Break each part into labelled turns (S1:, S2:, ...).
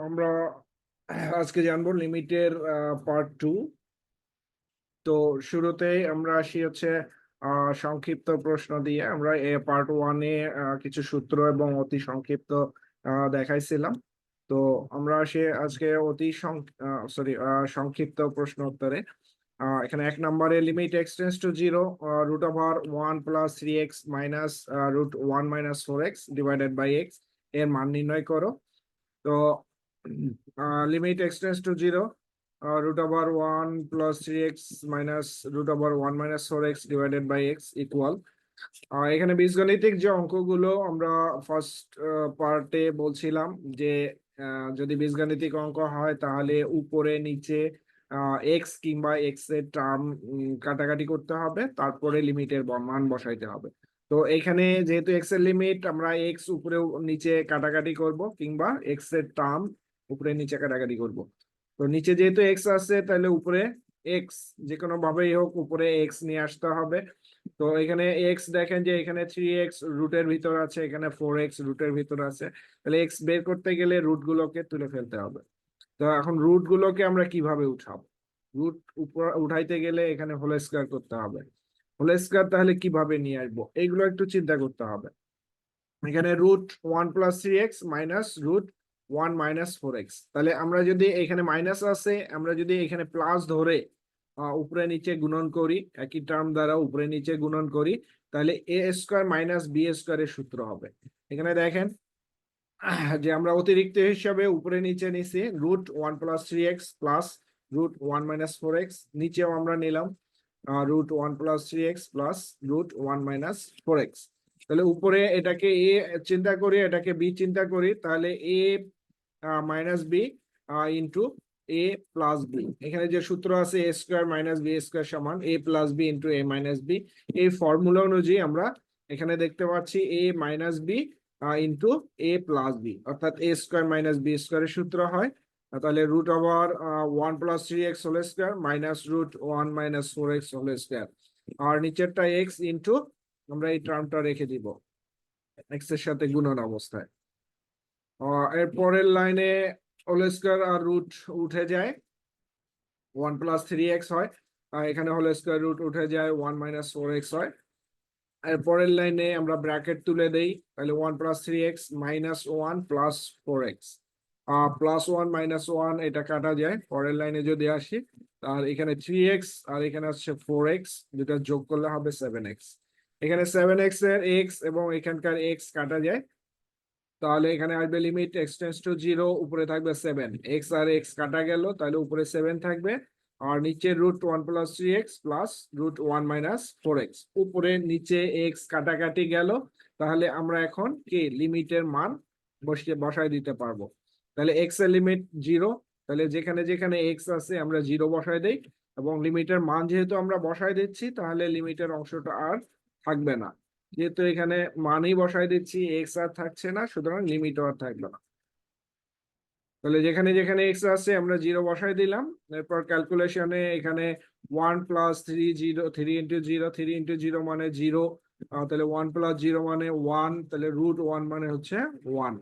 S1: আমরা আজকে জানবো লিমিটের পার্ট 2। তো শুরুতেই আমরা আসি হচ্ছে সংক্ষিপ্ত প্রশ্ন দিয়ে। আমরা পার্ট 1-এ কিছু সূত্র এবং অতি সংক্ষিপ্ত দেখাইছিলাম। তো আমরা আসি আজকে সংক্ষিপ্ত প্রশ্ন উত্তরে। এখানে 1 নম্বরে limit x tends to 0 √1 + 3x - √1 - 4x divided by x এর মান নির্ণয় করো। তো limit x tends to 0 √1 + 3x - √1 - 4x divided by x equal. এখানে বীজগণিতিক যে অঙ্কগুলো আমরা ফার্স্ট পার্টে বলছিলাম যে যদি বীজগণিতিক অঙ্ক হয় তাহলে উপরে নিচে এক্স কিংবা এক্স এর টার্ম কাটাকাটি করতে হবে, তারপরে লিমিটের মান বসাইতে হবে। তো এখানে যেহেতু এক্স এর লিমিট, আমরা এক্স উপরে নিচে কাটাকাটি করব কিংবা এক্স এর টার্ম উপরে নিচে কাটাকাটি করব। তো নিচে যেহেতু এক্স আছে তাহলে উপরে এক্স যে কোনো ভাবেই হোক উপরে এক্স নিয়ে আসতে হবে। তো এখানে এক্স দেখেন যে এখানে 3x রুটের ভিতর আছে, এখানে 4x রুটের ভিতর আছে, তাহলে এক্স বের করতে গেলে রুট গুলোকে তুলে ফেলতে হবে। তো এখন রুট গুলোকে আমরা কিভাবে উঠাবো? রুট উঠাইতে গেলে এখানে হোল স্কয়ার করতে হবে। হোল স্কয়ার তাহলে কিভাবে নিয়ে আসবো এইগুলো একটু চিন্তা করতে হবে। এখানে √1 + 3x -√1 - 4x, তাহলে আমরা যদি এখানে মাইনাস আছে, আমরা যদি এখানে প্লাস ধরে উপরে নিচে গুণন করি, একই টার্ম দ্বারা উপরে নিচে গুণন করি, তাহলে a² - b² এর সূত্র হবে। এখানে দেখেন যে আমরা অতিরিক্ত হিসাবে উপরে নিচে নিছি √1 + 3x +√1 - 4x, নিচেও আমরা নিলাম √1 + 3x +√1 - 4x। তাহলে উপরে এটাকে এ চিন্তা করি, এটাকে বি চিন্তা করি, তাহলে a - b into a + b। এখানে যে সূত্র আছে a² - b² সমান a + b into a - b। এই ফর্মুলা অনুযায়ী আমরা এখানে দেখতে পাচ্ছি a - b into a + b, অর্থাৎ a² - b² এর সূত্র হয়। তাহলে √1 + 3x whole square -√1 - 4x whole square, আর নিচেরটা x ইন্টু আমরা এই টার্মটা রেখে দিব এক্স এর সাথে গুণন অবস্থায়। এর পরের লাইনে হোল স্কয়ার আর রুট উঠে যায়, 1 + 3x হয়, এখানে হোল স্কয়ার রুট উঠে যায়, 1 - 4x হয়। এর পরের লাইনে আমরা ব্র্যাকেট তুলে দেই, তাহলে 1 + 3x -1 + 4x +1 - 1 এটা কাটা যায়। পরের লাইনে যদি আসি, আর এখানে 3x আর এখানে আসছে 4x, দুটা যোগ করলে হবে 7x। এখানে 7x এর x এবং এখানকার x কাটা যায়, তাহলে এখানে আসবে লিমিট এক্স টেন্ডস টু 0, উপরে থাকবে 7, এক্স আর এক্স কাটা গেল, তাহলে উপরে 7 থাকবে, আর নিচে √1 + 3x +√1 - 4x, উপরে নিচে এক্স কাটাকাটি গেল। তাহলে আমরা এখন কি লিমিটের মান বসাই দিতে পারবো। তাহলে এক্স এর লিমিট 0, তাহলে যেখানে যেখানে এক্স আছে আমরা 0 বসাই দেই, এবং লিমিটের মান যেহেতু আমরা বসাই দিচ্ছি তাহলে লিমিটের অংশটা আর থাকবে না। যেহেতু এখানে মানই বসাই দিচ্ছি, এক্স আর থাকছে না, সুতরাং লিমিটও আর থাকবে না। তাহলে যেখানে যেখানে এক্স আছে আমরা 0 বসাই দিলাম। এরপর ক্যালকুলেশনে এখানে 1 + 3 0 3 × 0 3 × 0 মানে 0, তাহলে 1 + 0 মানে 1, তাহলে √1 মানে হচ্ছে 1।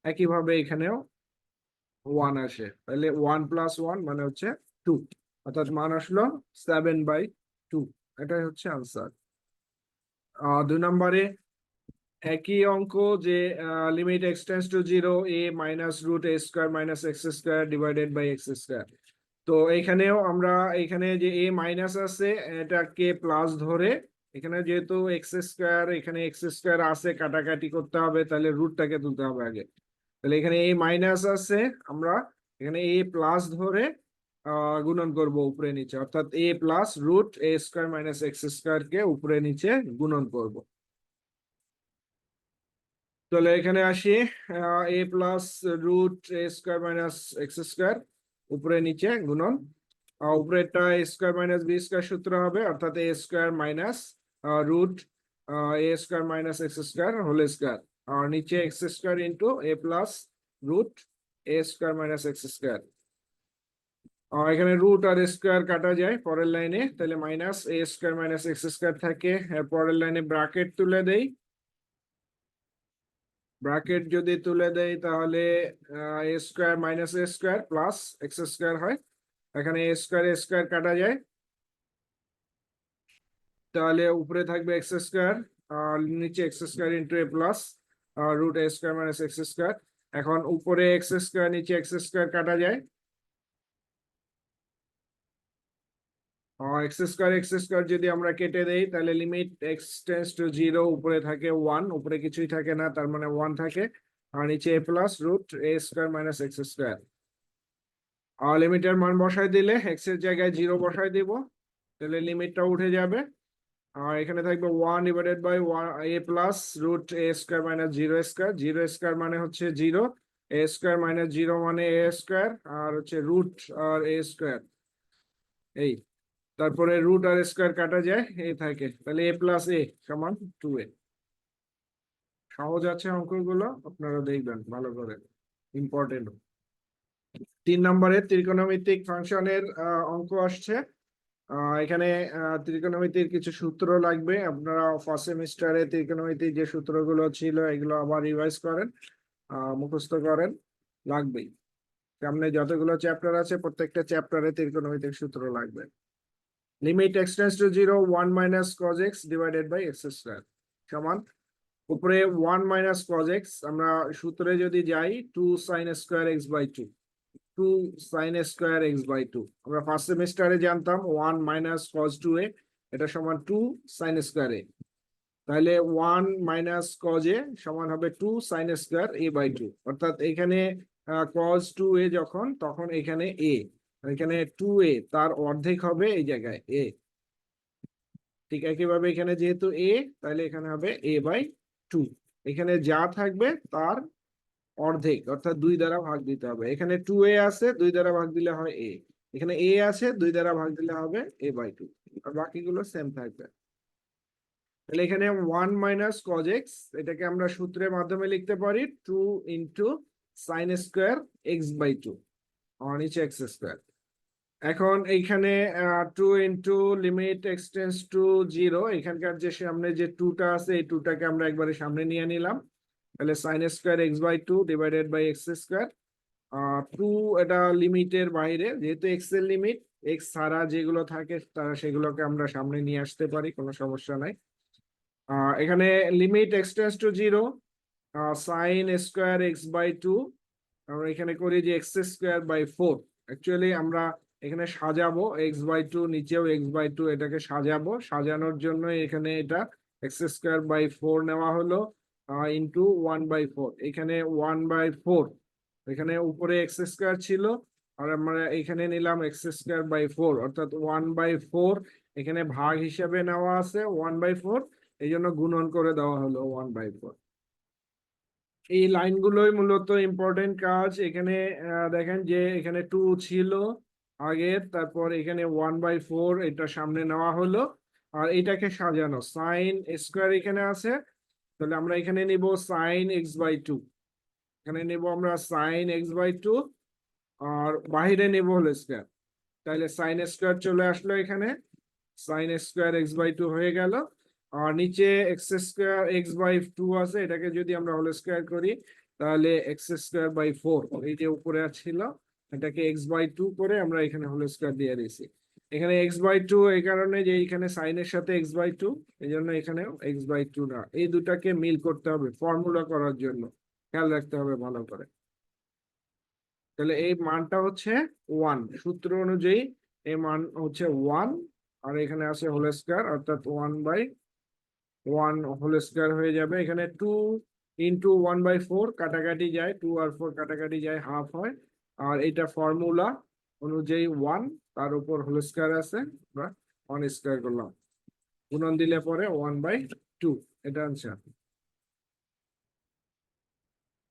S1: একইভাবে এখানেও 1 আসে, তাহলে 1 + 1 মানে হচ্ছে 2, অর্থাৎ মান আসলো 7/2। এটাই হচ্ছে আনসার। 2 নম্বরে একই অঙ্ক, যে limit x tends to 0 a - √a² - x² divided by x²। তো এখানেও আমরা এখানে যে a মাইনাস আছে এটাকে প্লাস ধরে, এখানে যেহেতু x², এখানে x² আছে, কাটাকাটি করতে হবে, তাহলে রুটটাকে তুলতে হবে আগে। তাহলে এখানে a মাইনাস আছে, আমরা এখানে a প্লাস ধরে গুণন করব উপরে নিচে, অর্থাৎ a + √a² - x² কে উপরে নিচে গুণন করব। তাহলে এখানে আসি, a + √a² - x² উপরে নিচে গুণন, উপরেরটা a² - b² সূত্র হবে, অর্থাৎ a² - √a² - x² whole square, আর নিচে x² into a + √a² - x²। এখানে রুট আর স্কয়ার কাটা যায় পরের লাইনে, তাহলে -a² - x² থাকে। পরের লাইনে ব্র্যাকেট তুলে দেই, ব্র্যাকেট যদি তুলে দেই তাহলে এ স্কোয়ার মাইনাস এ স্কোয়ার প্লাস এক্স স্কোয়ার হয়। এখানে এ স্কোয়ার কাটা যায়, তাহলে উপরে থাকবে এক্স স্কোয়ার আর নিচে x square into A plus root a square minus x square. এখন উপরে এক্স স্কোয়ার নিচে এক্স স্কোয়ার কাটা যায়, এক্স স্কোয়ার যদি আমরা কেটে দেই তাহলে limit x tends to zero, উপরে থাকে ওয়ান, উপরে কিছুই থাকে না তার মানে ওয়ান থাকে, আর নিচে এ plus root a square minus x square. আর লিমিটের মান বসাই দিলে এক্স এর জায়গায় জিরো বসাই দিব, তাহলে লিমিটটা উঠে যাবে। আর এখানে থাকবে one divided by one a plus root a square minus zero square, zero square মানে হচ্ছে zero, a square minus zero মানে এ স্কোয়ার, আর হচ্ছে রুট আর এ স্কোয়ার এই, তারপরে রুট আর স্কোয়ার কাটা যায় এই থাকে, তাহলে এ প্লাস এ সমান 2a। সহজ আছে অঙ্কগুলো, আপনারা দেখবেন ভালো করে, ইম্পর্টেন্ট। 3 নম্বরে ত্রিকোণমিতিক ফাংশনের অঙ্ক আসছে। এখানে ত্রিকোণমিতির কিছু সূত্র লাগবে, আপনারা ফার্স্ট সেমিস্টারে ত্রিকোণমিতির যে সূত্রগুলো ছিল এগুলো আবার রিভাইজ করেন, মুখস্থ করেন, লাগবেই। সামনে যতগুলো চ্যাপ্টার আছে প্রত্যেকটা চ্যাপ্টারে ত্রিকোণমিতিক সূত্র লাগবে। Limit x tends to zero one minus cos x divided by x square সমান, উপরে ওয়ান মাইনাস কজ এক্স, আমরা সূত্রে যদি যাই two sine square x by two, two sine square x by two, আমরা ফার্স্ট সেমিস্টারে জানতাম one minus cos two a এটা সমান টু সাইন স্কোয়ার এ, তাহলে ওয়ান মাইনাস কজ এ সমান হবে two sine square a by two, অর্থাৎ এখানে কজ টু এ যখন তখন এখানে এ, এখানে টু এ তার অর্ধেক হবে এই জায়গায় এ। ঠিক একইভাবে এখানে যেহেতু এ, তাহলে এখানে হবে এ বাই টু, এখানে যা থাকবে তার অর্ধেক অর্থাৎ 2 দ্বারা ভাগ দিতে হবে। এখানে 2a আছে, 2 দ্বারা ভাগ দিলে হয় a, এখানে a আছে 2 দ্বারা ভাগ দিলে হবে a বাই টু, আর বাকিগুলো সেম থাকবে। তাহলে এখানে ওয়ান মাইনাস কজ এক্স, এটাকে আমরা সূত্রের মাধ্যমে লিখতে পারি two into sine square x by two, আর নিচে এক্স স্কোয়ার। এখন এইখানে two into limit x tends to zero, এখানকার যে সামনে যে টুটা আছে এই টুটাকে আমরা একবারে সামনে নিয়ে নিলাম, তাহলে sine square x by two divided by x square. Two এটা লিমিটের বাইরে, যেহেতু এক্স এর লিমিট, এক্স ছাড়া যেগুলো থাকে তারা সেগুলোকে আমরা সামনে নিয়ে আসতে পারি, কোনো সমস্যা নাই। এখানে limit x tends to zero sine square x by two, আমরা এখানে করি যে x square by four. Actually আমরা এখানে সাজাবো এক্স বাই টু, নিচেও এক্স বাই টু, এটাকে সাজাবো, সাজানোর জন্য এখানে এটা এক্স স্কোয়ার বাই ফোর নেওয়া হলো ইন্টু ওয়ান বাই ফোর, এখানে ওয়ান বাই ফোর, এখানে উপরে এক্স স্কোয়ার ছিল আর আমরা এখানে নিলাম এক্স স্কোয়ার বাই ফোর, অর্থাৎ ওয়ান বাই ফোর এখানে ভাগ হিসাবে নেওয়া আছে ওয়ান বাই ফোর, এই জন্য গুণন করে দেওয়া হলো ওয়ান বাই ফোর। এই লাইনগুলোই মূলত ইম্পর্টেন্ট কাজ। এখানে দেখেন যে এখানে টু ছিল আগের, তারপর এখানে ওয়ান বাই ফোর এটা সামনে নেওয়া হলো, আর এটাকে সাজানো সাইন স্কোয়ার এখানে আছে, তাহলে আমরা এখানে নিব সাইন এক্স বাই টু, এখানে নিব আমরা সাইন এক্স বাই টু, আর বাহিরে নেব হলো স্কোয়ার, তাহলে সাইন স্কোয়ার চলে আসলো এখানে, sine square x by two হয়ে গেল, আর নিচে x square x by two আছে, এটাকে যদি আমরা হোল স্কোয়ার করি তাহলে এক্স স্কোয়ার বাই ফোর, এই যে উপরে ছিল এটাকে এক্স বাই টু করে আমরা এখানে হোল স্কোয়ার দিয়ে দিয়েছি। এখানে এক্স বাই টু এই কারণে যে এখানে সাইনের সাথে এক্স বাই টু, এই জন্য এখানেও এক্স বাই টু না, এই দুটাকে মিল করতে হবে ফর্মুলা করার জন্য, খেয়াল রাখতে হবে ভালো করে। তাহলে এই মানটা হচ্ছে ওয়ান, সূত্র অনুযায়ী এই মান হচ্ছে ওয়ান, আর এখানে আছে হোল স্কোয়ার অর্থাৎ one by one whole square হয়ে যাবে। এখানে two into one by four কাটাকাটি যায়, টু আর ফোর কাটাকাটি যায় হাফ হয়, আর এটা ফর্মুলা অনুযায়ী ওয়ান, তার উপর হোল স্কোয়ার আছে, আমরা ওয়ান স্কোয়ার করলাম, গুণন দিলে পরে ওয়ান বাই টু, এটা আনসার।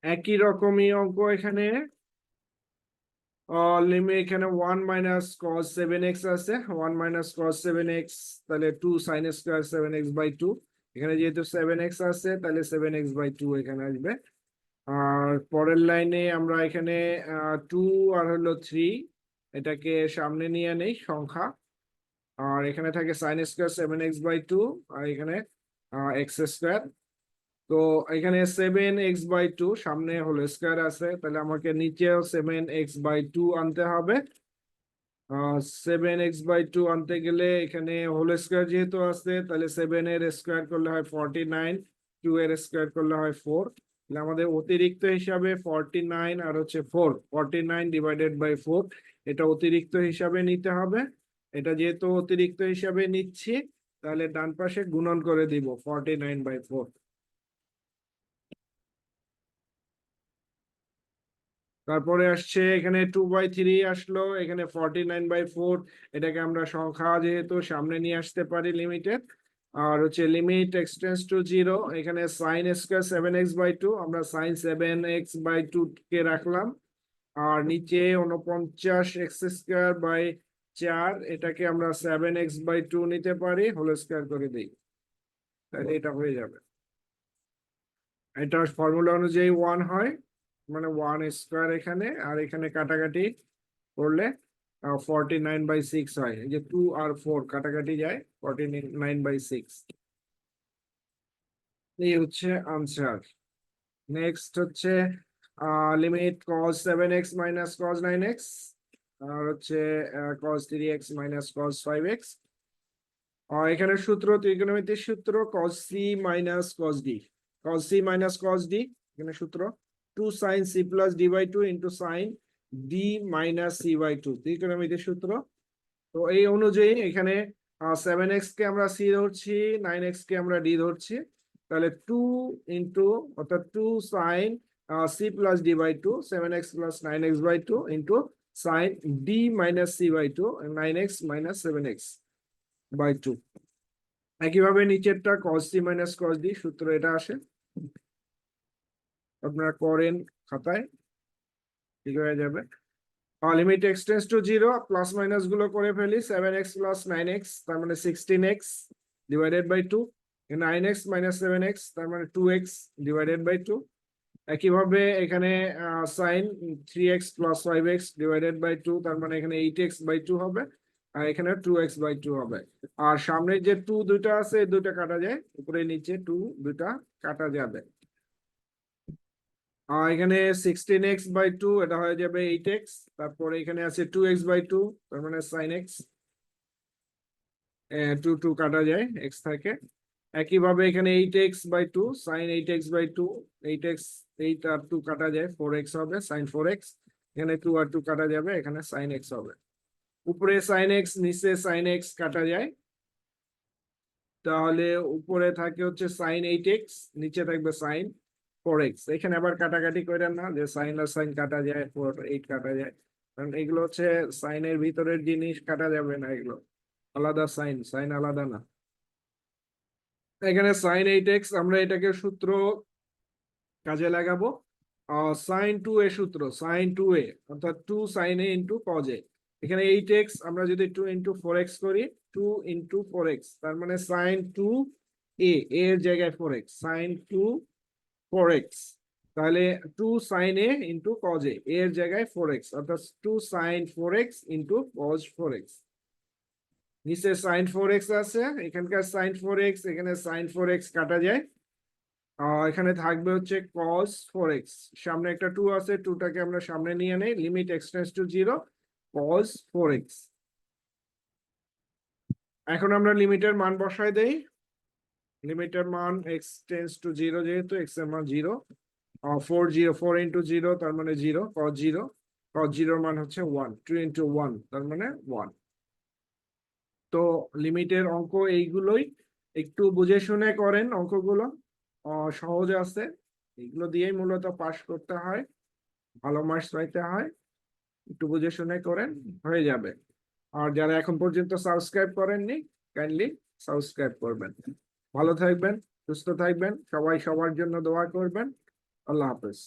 S1: একই রকমই অঙ্ক এখানে, লিমিট এখানে one minus cos seven x আছে, one minus cos seven x, তাহলে two sine square seven x by two, এখানে যেহেতু সেভেন এক্স আছে তাহলে সেভেন এক্স বাই টু এখানে আসবে। আর পরের লাইনে আমরা এখানে টু আর হলো থ্রি, এটাকে সামনে নিয়ে নেই সংখ্যা, আর এখানে থাকে sine square seven x by two, আর এখানে এক্স স্কোয়ার, তো এখানে 7x/2 সামনে হোল স্কয়ার আছে, তাহলে আমাকে নিচেও 7x/2 আনতে হবে। 7x/2 আনতে গেলে এখানে হোল স্কয়ার যেহেতু আছে, তাহলে 7 এর স্কয়ার করলে হয় 49, 2 এর স্কয়ার করলে হয় 4। তাহলে আমাদের অতিরিক্ত হিসাবে 49 আর হচ্ছে 4, 49 ডিভাইডেড বাই 4, এটা অতিরিক্ত হিসাবে নিতে হবে। এটা যেহেতু অতিরিক্ত হিসাবে নিচ্ছি, তাহলে ডান পাশে গুণন করে দিব 49/4। তারপরে আসছে এখানে 2/3 আসলো, এখানে 49/4, এটাকে আমরা সংখ্যা যেহেতু সামনে নিয়ে আসতে পারি লিমিটেড। আর হচ্ছে লিমিট এক্সটেন্স টু 0, এখানে সাইন স্কয়ার 7x/2, আমরা সাইন 7x/2 কে রাখলাম। আর নিচে 49x²/4, এটাকে আমরা 7x/2 নিতে পারি, হোল স্কয়ার করে দিই, তাহলে এটা হয়ে যাবে। এটা ফর্মুলা অনুযায়ী 1 হয়, মানে 1² এখানে, আর এখানে কাটাকাটি করলে 49/6 হয়। এই যে 2 আর 4 কাটাকাটি যায়, 49/6। এই হচ্ছে আনসার। নেক্সট হচ্ছে limit cos 7x minus cos 9x, আর হচ্ছে cos 3x minus cos 5x। এখানে সূত্র, ত্রিকোণমিতির সূত্র cos c minus cos d, cos c minus cos d, এখানে সূত্র 2 sin c plus d/2 into sin d minus c/2, ত্রিকোণমিতির সূত্র। তো এই অনুযায়ী এখানে 7x কে আমরা c ধরছি, 9x কে আমরা d ধরছি, তাহলে 2 ইন্টু, অর্থাৎ 2 sin c plus d/2, 7x plus 9x/2 into sin d minus c/2, 9x minus 7x/2। একইভাবে নিচেরটা cos c minus cos d, সূত্র এটা আসে, আপনারা করেন খাতায়, ঠিক হয়ে যাবে। Limit x tends to 0, plus minus গুলো করে ফেলি, 7x plus 9x তার মানে 16x divided by 2, 9x minus 7x তার মানে 2x ডিভাইডেড বাই 2। একইভাবে এখানে sign 3x plus 5x divided by 2, তার মানে এখানে 8x/2 হবে, আর এখানে 2x/2 হবে। আর সামনে যে 2 দুইটা আছে, এই দুইটা কাটা যায়, উপরে নিচে 2 দুইটা কাটা যাবে। এখানে 16x/2, এটা হয়ে যাবে 8x, তারপরে এখানে আছে 2x/2, তার মানে sin x, 2 2 কাটা যায়, x থাকে। একইভাবে এখানে 8x/2, sin 8x/2, 8x 8 আর 2 কাটা যায়, 4x হবে, sin 4x, এখানে 2 আর 2 কাটা যাবে, এখানে sin x হবে। উপরে sin x, নিচে sin x কাটা যায়, তাহলে উপরে থাকে হচ্ছে sin 8x, নিচে থাকবে sin 4x। এখানে আবার কাটাকাটি করে না, যে সাইন আর সাইন কাটা যায়, 4 8 কাটা যায়, কারণ এগুলো হচ্ছে সাইনের ভিতরের জিনিস, কাটা যাবে না, এগুলো আলাদা সাইন, সাইন আলাদা না। এখানে sin 8x, আমরা এটাকে সূত্র কাজে লাগাবো। sin 2a সূত্র, sin 2a অর্থাৎ 2 sin a into cos a। এখানে 8x আমরা যদি 2 ইন্টু 4x করি, 2 ইন্টু 4x, তার মানে sin 2a, এর জায়গায় 4x, sin 2 4x, তাহলে 2 sin a into cos a, এর জায়গায় 4x, অর্থাৎ 2 sin 4x into cos 4x। নিচে sin 4x আছে, এখানকার sin 4x, এখানে sin 4x কাটা যায়, এখানে থাকবে হচ্ছে cos 4x, সামনে একটা 2 আছে, 2টাকে আমরা সামনে নিয়ে নেই, limit x tends to 0, cos 4x। এখন আমরা লিমিটের মান বসাই দেই, লিমিটের মান এক্সটেন্স টু 0, যেহেতু x এর মান 0, 4 ইন্টু 0 তার মানে 0, cos 0, cos 0 মান হচ্ছে 1, 2 ইন্টু 1 তার মানে 1। তো লিমিটের অঙ্ক এইগুলোই, একটু বুঝে শুনে করেন অঙ্কগুলো, সহজ আছে, এগুলো দিয়েই মূলত পাস করতে হয়, ভালো মার্কস পাইতে হয়, একটু বুঝে শুনে করেন, হয়ে যাবে। আর যারা এখন পর্যন্ত সাবস্ক্রাইব করেননি, কাইন্ডলি সাবস্ক্রাইব করবেন। ভালো থাকবেন, সুস্থ থাকবেন, সবাই সবার জন্য দোয়া করবেন। আল্লাহ হাফেজ।